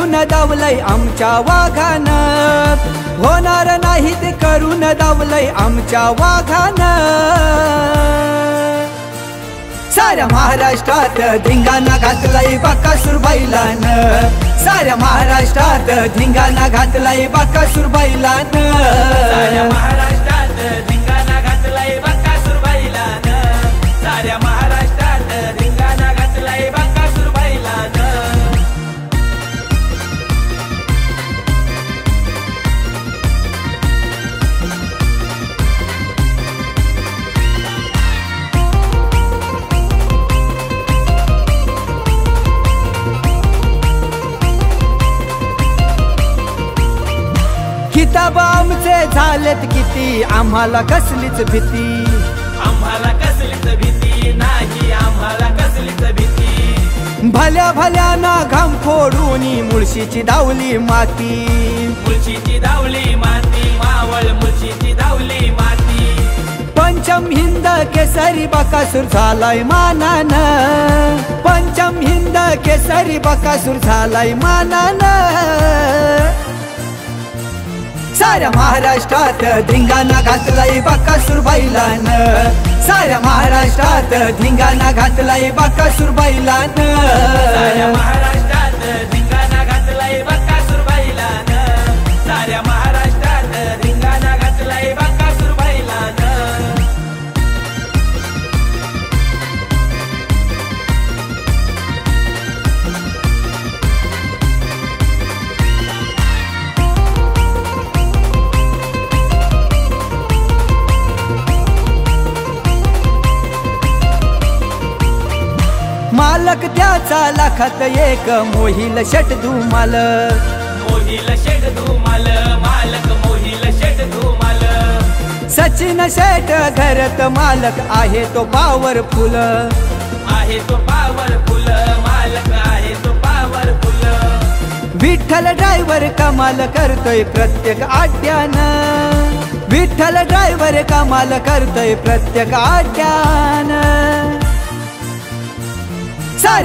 करून दावलंय आमच्या वाघानं, होणार नाही ते करून दावलंय आमच्या वाघानं। साऱ्या महाराष्ट्रात धिंगाणा घातलाय बकासूर बैलानं, साऱ्या महाराष्ट्रात धिंगाणा घातलाय बकासूर बैलानं, साऱ्या महाराष्ट्रात धिंगाणा घातलाय बकासूर बैलानं, साऱ्या महाराष्ट्रात धिंगाणा घातलाय बकासूर बैलानं। किताब आमचे झालेत किती, आम्हाला कसलीच भीती, आम्हाला कसलीच भीती नाही, आम्हाला कसलीच भीती। भल्या भल्याना घाम फोडून मुळशीची धावली माती, मुळशीची धावली माती, मावळ मुळशीची धावली माती। पंचम हिंद केसरी बकासूर झालाय मानानं, पंचम हिंद केसरी बकासूर झालाय मानानं। साऱ्या महाराष्ट्रात धिंगाणा घातलाय बकासूर बैलानं, साऱ्या महाराष्ट्रात धिंगाणा घातलाय बकासूर बैलानं, साऱ्या महाराष्ट्रात धिंगाणा घातलाय बकासूर बैलानं, साऱ्या महाराष्ट्रात धिंगाणा घातलाय बकासूर बैलानं। मालक त्याचा लाखात एक मोहिल शेट धुमाल, मोहिल शेट धुमाल, मालक मोहिल शेट धुमाल। सचिन शेट घरत मालक आहे तो पॉवरफुल, आहे तो पॉवरफुल, मालक आहे तो पॉवरफुल। विठ्ठल ड्रायव्हर कमाल करतोय प्रत्येक आड्यानं, विठ्ठल ड्रायव्हर कमाल करतोय प्रत्येक आड्यानं।